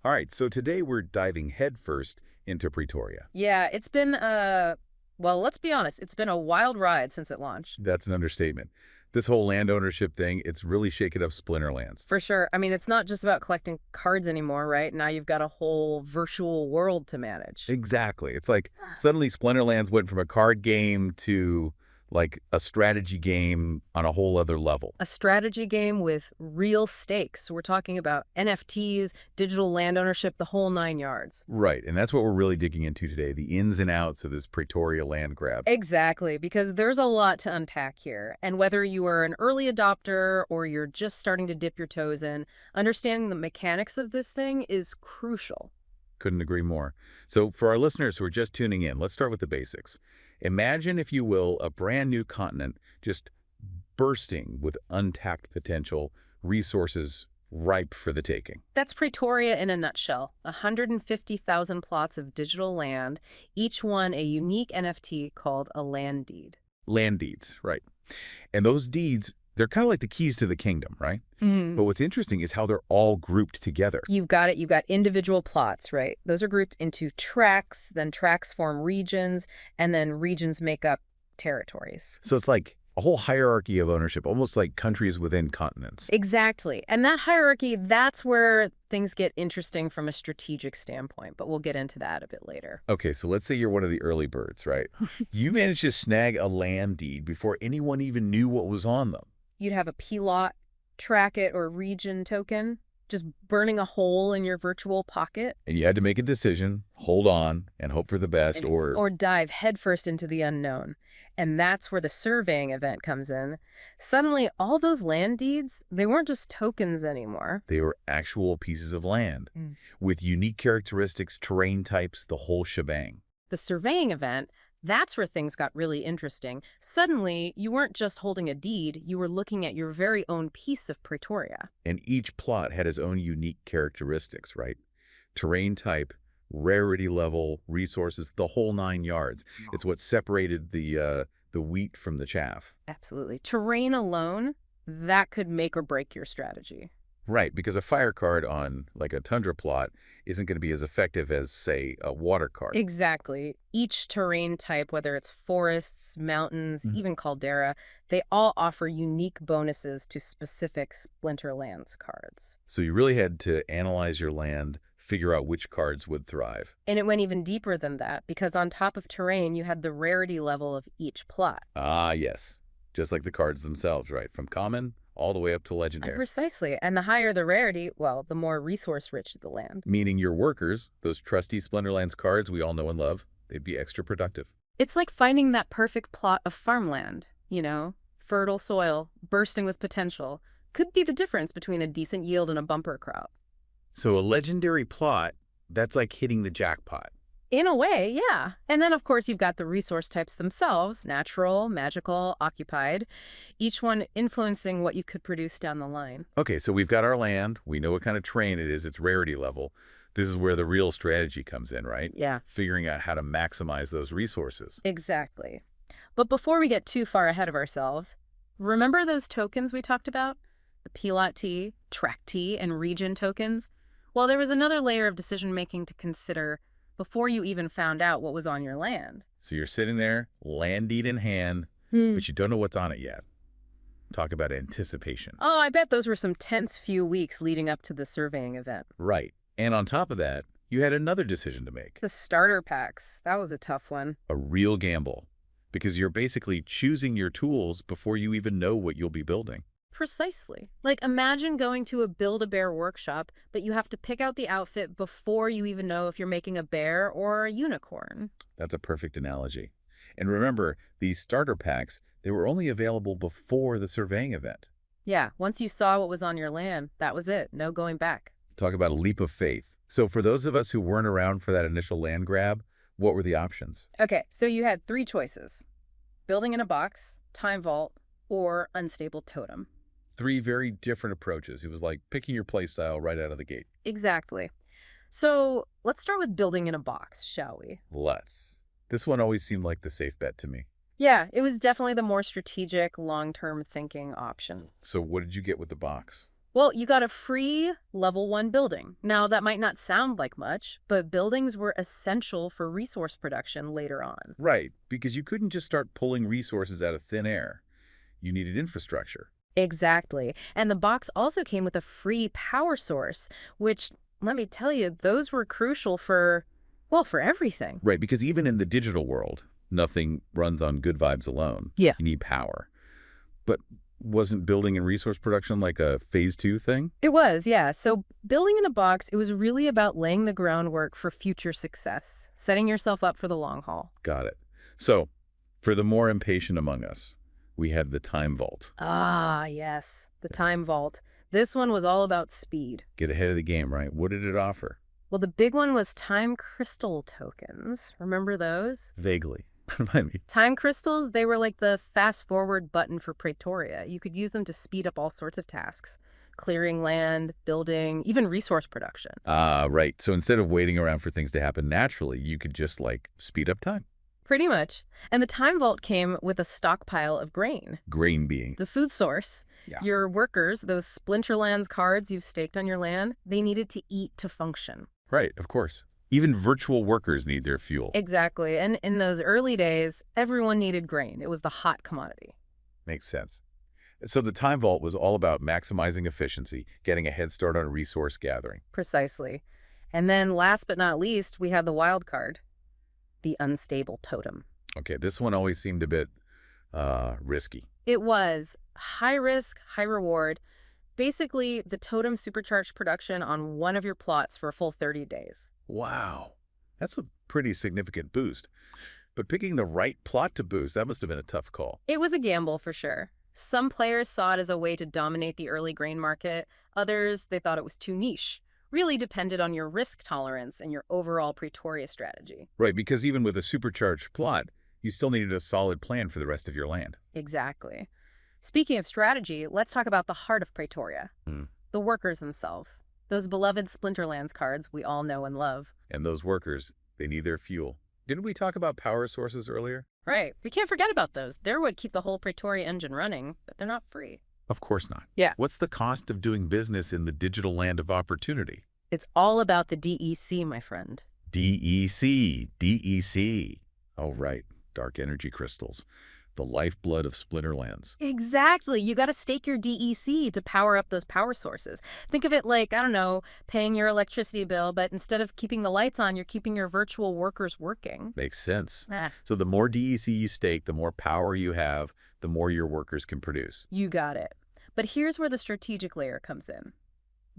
All right, so today we're diving headfirst into Pretoria. Yeah, it's been well, let's be honest, it's been a wild ride since it launched. That's an understatement. This whole land ownership thing, it's really shaken up Splinterlands. For sure. I mean, it's not just about collecting cards anymore, right? Now you've got a whole virtual world to manage. Exactly. It's like suddenly Splinterlands went from a card game to like a strategy game on a whole other level. A strategy game with real stakes. We're talking about NFTs, digital land ownership, the whole nine yards. Right, and that's what we're really digging into today, the ins and outs of this Pretoria land grab. Exactly, because there's a lot to unpack here. And whether you are an early adopter or you're just starting to dip your toes in, understanding the mechanics of this thing is crucial. Couldn't agree more. So for our listeners who are just tuning in, let's start with the basics. Imagine, if you will, a brand new continent just bursting with untapped potential, resources ripe for the taking. That's Pretoria in a nutshell. 150,000 plots of digital land, each one a unique NFT called a land deed. Land deeds, right. And those deeds, they're kind of like the keys to the kingdom, right? But what's interesting is how they're all grouped together. You've got it. You've got individual plots, right? Those are grouped into tracts, then tracts form regions, and then regions make up territories. So it's like a whole hierarchy of ownership, almost like countries within continents. Exactly. And that hierarchy, that's where things get interesting from a strategic standpoint, but we'll get into that a bit later. Okay, so let's say you're one of the early birds, right? You managed to snag a land deed before anyone even knew what was on them. You'd have a P-lot, track it, or region token, just burning a hole in your virtual pocket. And you had to make a decision, hold on, and hope for the best, Or dive headfirst into the unknown. And that's where the surveying event comes in. Suddenly, all those land deeds, they weren't just tokens anymore. they were actual pieces of land with unique characteristics, terrain types, the whole shebang. The surveying event, that's where things got really interesting. Suddenly, you weren't just holding a deed, you were looking at your very own piece of Pretoria. And each plot had its own unique characteristics, right? Terrain type, rarity level, resources, the whole nine yards. It's what separated the wheat from the chaff. Absolutely. Terrain alone, that could make or break your strategy. Right, because a fire card on like a tundra plot isn't going to be as effective as, say, a water card. Exactly. Each terrain type, whether it's forests, mountains, even caldera, they all offer unique bonuses to specific Splinterlands cards. So you really had to analyze your land, figure out which cards would thrive. And it went even deeper than that, because on top of terrain, you had the rarity level of each plot. Ah, yes. Just like the cards themselves, right? From common all the way up to legendary. Precisely. And the higher the rarity, well, the more resource-rich the land. Meaning your workers, those trusty Splinterlands cards we all know and love, they'd be extra productive. It's like finding that perfect plot of farmland, you know? Fertile soil, bursting with potential. Could be the difference between a decent yield and a bumper crop. So a legendary plot, that's like hitting the jackpot. In a way, yeah. And then, of course, you've got the resource types themselves, natural, magical, occupied, each one influencing what you could produce down the line. Okay, so we've got our land. We know what kind of terrain it is, its rarity level. This is where the real strategy comes in, right? Yeah. Figuring out how to maximize those resources. Exactly. But before we get too far ahead of ourselves, remember those tokens we talked about? The P-lot T, Track T, and Region tokens? Well, there was another layer of decision-making to consider before you even found out what was on your land. So you're sitting there, land deed in hand, but you don't know what's on it yet. Talk about anticipation. Oh, I bet those were some tense few weeks leading up to the surveying event. Right. And on top of that, you had another decision to make. The starter packs, that was a tough one. A real gamble. Because you're basically choosing your tools before you even know what you'll be building. Precisely. Like, imagine going to a Build-A-Bear workshop, but you have to pick out the outfit before you even know if you're making a bear or a unicorn. That's a perfect analogy. And remember, these starter packs, they were only available before the surveying event. Yeah, once you saw what was on your land, that was it. No going back. Talk about a leap of faith. So for those of us who weren't around for that initial land grab, what were the options? Okay, so you had three choices. Building in a box, time vault, or unstable totem. Three very different approaches. It was like picking your play style right out of the gate. Exactly. So let's start with building in a box, shall we? Let's. This one always seemed like the safe bet to me. Yeah, it was definitely the more strategic, long-term thinking option. So what did you get with the box? Well, you got a free level 1 building. Now, that might not sound like much, but buildings were essential for resource production later on. Right, because you couldn't just start pulling resources out of thin air. You needed infrastructure. Exactly. And the box also came with a free power source, which, let me tell you, those were crucial for, well, for everything. Right, because even in the digital world, nothing runs on good vibes alone. Yeah. You need power. But wasn't building and resource production like a phase 2 thing? It was, yeah. So building in a box, it was really about laying the groundwork for future success, setting yourself up for the long haul. Got it. So, for the more impatient among us, we had the time vault. Ah, yes, the time vault. This one was all about speed. Get ahead of the game, right? What did it offer? Well, the big one was time crystal tokens. Remember those? Vaguely. Remind me. Time crystals, they were like the fast-forward button for Pretoria. You could use them to speed up all sorts of tasks. Clearing land, building, even resource production. Ah, right. So instead of waiting around for things to happen naturally, you could just, like, speed up time. Pretty much. And the time vault came with a stockpile of grain. Grain being. The food source. Yeah. Your workers, those Splinterlands cards you've staked on your land, they needed to eat to function. Right, of course. Even virtual workers need their fuel. Exactly. And in those early days, everyone needed grain. It was the hot commodity. Makes sense. So the time vault was all about maximizing efficiency, getting a head start on resource gathering. Precisely. And then last but not least, we had the wild card, the unstable totem. Okay, this one always seemed a bit risky. It was high risk, high reward. Basically, the totem supercharged production on one of your plots for a full 30 days. Wow, that's a pretty significant boost. But picking the right plot to boost, that must have been a tough call. It was a gamble for sure. Some players saw it as a way to dominate the early grain market. Others, they thought it was too niche. Really depended on your risk tolerance and your overall Pretoria strategy. Right, because even with a supercharged plot, you still needed a solid plan for the rest of your land. Exactly. Speaking of strategy, let's talk about the heart of Pretoria. The workers themselves. Those beloved Splinterlands cards we all know and love. And those workers, they need their fuel. Didn't we talk about power sources earlier? Right. We can't forget about those. They're what keep the whole Pretoria engine running, but they're not free. Of course not. Yeah. What's the cost of doing business in the digital land of opportunity? It's all about the DEC, my friend. DEC, DEC. Oh, right. Dark energy crystals. The lifeblood of Splinterlands. Exactly. You got to stake your DEC to power up those power sources. Think of it like, I don't know, paying your electricity bill, but instead of keeping the lights on, you're keeping your virtual workers working. Makes sense. Ah, So the more DEC you stake, the more power you have, the more your workers can produce. you got it. But here's where the strategic layer comes in.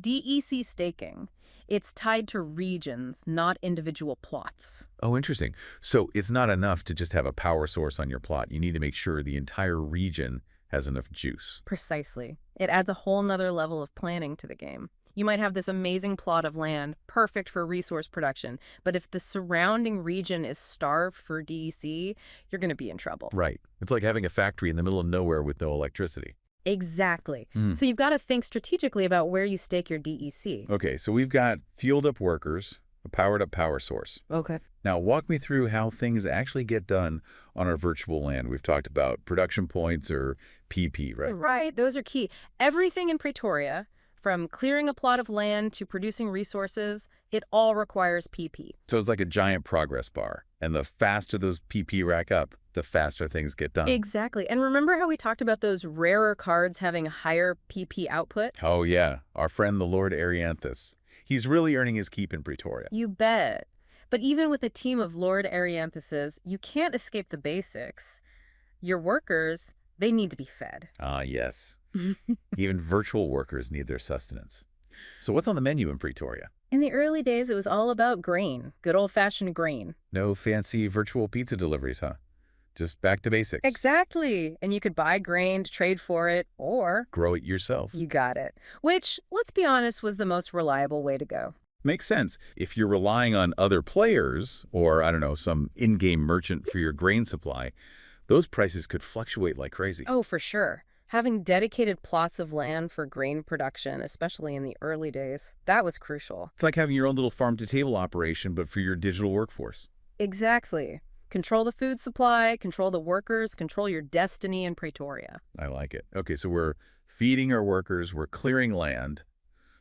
DEC staking. It's tied to regions, not individual plots. Oh, interesting. So it's not enough to just have a power source on your plot. You need to make sure the entire region has enough juice. Precisely. It adds a whole nother level of planning to the game. You might have this amazing plot of land, perfect for resource production, but if the surrounding region is starved for DEC, you're going to be in trouble. Right. It's like having a factory in the middle of nowhere with no electricity. Exactly. So you've got to think strategically about where you stake your DEC. Okay, so we've got fueled-up workers, a powered-up power source. Okay. Now, walk me through how things actually get done on our virtual land. We've talked about production points or PP, right? Right. Those are key. Everything in Pretoria, from clearing a plot of land to producing resources, it all requires PP. So it's like a giant progress bar. And the faster those PP rack up, the faster things get done. Exactly. And remember how we talked about those rarer cards having higher PP output? Oh, yeah. Our friend, the Lord Arianthus. He's really earning his keep in Pretoria. You bet. But even with a team of Lord Arianthuses, you can't escape the basics. Your workers, they need to be fed. Ah, yes. Even virtual workers need their sustenance. So what's on the menu in Pretoria? In the early days, it was all about grain, good old-fashioned grain. No fancy virtual pizza deliveries, huh? Just back to basics. Exactly. And you could buy grain to trade for it, or Grow it yourself. you got it. Which, let's be honest, was the most reliable way to go. Makes sense. If you're relying on other players or, I don't know, some in-game merchant for your grain supply, those prices could fluctuate like crazy. Oh, for sure. Having dedicated plots of land for grain production, especially in the early days, that was crucial. It's like having your own little farm-to-table operation, but for your digital workforce. Exactly. Control the food supply, control the workers, control your destiny in Pretoria. I like it. Okay, so we're feeding our workers, we're clearing land.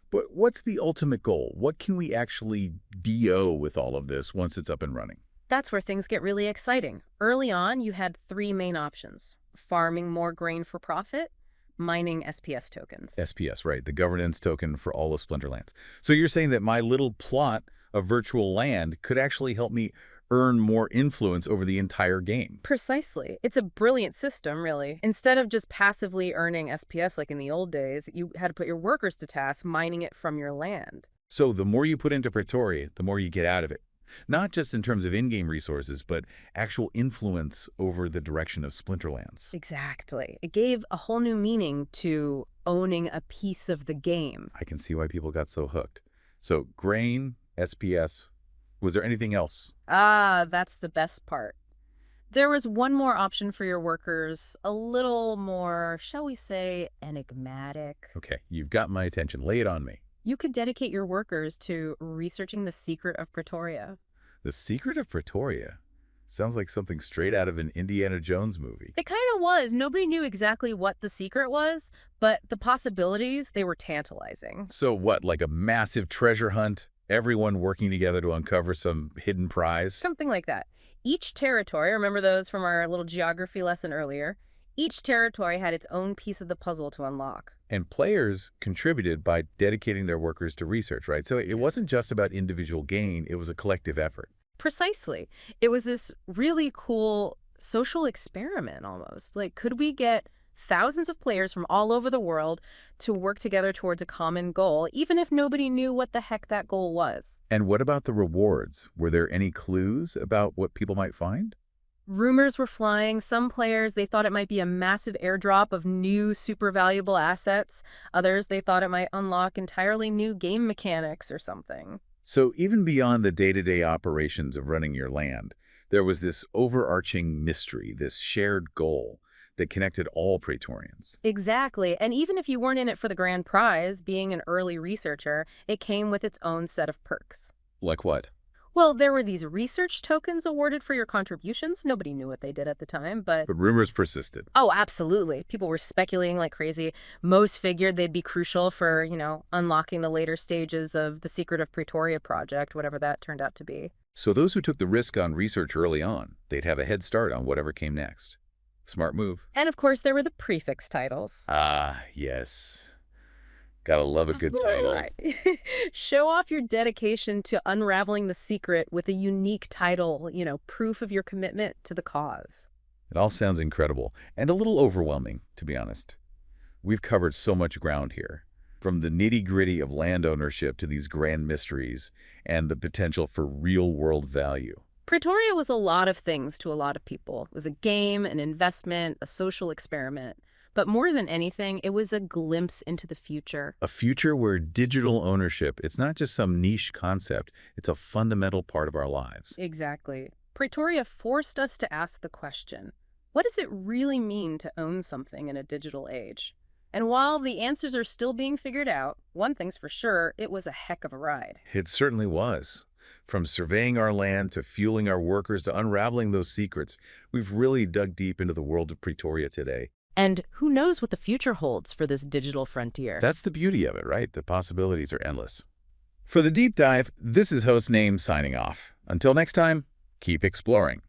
But what's the ultimate goal? What can we actually do with all of this once it's up and running? That's where things get really exciting. Early on, you had three main options: farming more grain for profit, mining SPS tokens. SPS, right, the governance token for all of Splinterlands. So you're saying that my little plot of virtual land could actually help me earn more influence over the entire game. Precisely. It's a brilliant system, really. Instead of just passively earning SPS like in the old days, you had to put your workers to task mining it from your land. So the more you put into Pretoria, the more you get out of it. Not just in terms of in-game resources, but actual influence over the direction of Splinterlands. Exactly. It gave a whole new meaning to owning a piece of the game. I can see why people got so hooked. So grain, SPS, was there anything else? Ah, that's the best part. There was one more option for your workers, a little more, shall we say, enigmatic. Okay, you've got my attention. Lay it on me. You could dedicate your workers to researching the secret of Pretoria. The Secret of Pretoria sounds like something straight out of an Indiana Jones movie. It kind of was. Nobody knew exactly what the secret was, but the possibilities, they were tantalizing. So what, like a massive treasure hunt? Everyone working together to uncover some hidden prize? Something like that. Each territory, remember those from our little geography lesson earlier? Each territory had its own piece of the puzzle to unlock. And players contributed by dedicating their workers to research, right? So it wasn't just about individual gain, it was a collective effort. Precisely. It was this really cool social experiment almost. Like, could we get thousands of players from all over the world to work together towards a common goal, even if nobody knew what the heck that goal was? And what about the rewards? Were there any clues about what people might find? Rumors were flying. Some players, they thought it might be a massive airdrop of new super valuable assets. Others, they thought it might unlock entirely new game mechanics or something. So even beyond the day-to-day operations of running your land, there was this overarching mystery, this shared goal that connected all Praetorians. Exactly. And even if you weren't in it for the grand prize, being an early researcher, it came with its own set of perks. Like what? Well, there were these research tokens awarded for your contributions. Nobody knew what they did at the time, but... But rumors persisted. Oh, absolutely. People were speculating like crazy. Most figured they'd be crucial for, unlocking the later stages of the Secret of Pretoria project, whatever that turned out to be. So those who took the risk on research early on, they'd have a head start on whatever came next. Smart move. And of course, there were the prefix titles. Ah, yes. Gotta love a good title. Right. Show off your dedication to unraveling the secret with a unique title, proof of your commitment to the cause. It all sounds incredible and a little overwhelming, to be honest. We've covered so much ground here, from the nitty-gritty of land ownership to these grand mysteries and the potential for real-world value. Pretoria was a lot of things to a lot of people. It was a game, an investment, a social experiment. But more than anything, it was a glimpse into the future. A future where digital ownership, it's not just some niche concept, it's a fundamental part of our lives. Exactly. Pretoria forced us to ask the question, what does it really mean to own something in a digital age? And while the answers are still being figured out, one thing's for sure, it was a heck of a ride. It certainly was. From surveying our land to fueling our workers to unraveling those secrets, we've really dug deep into the world of Pretoria today. And who knows what the future holds for this digital frontier? That's the beauty of it, right? The possibilities are endless. For the deep dive, this is Host Name signing off. Until next time, keep exploring.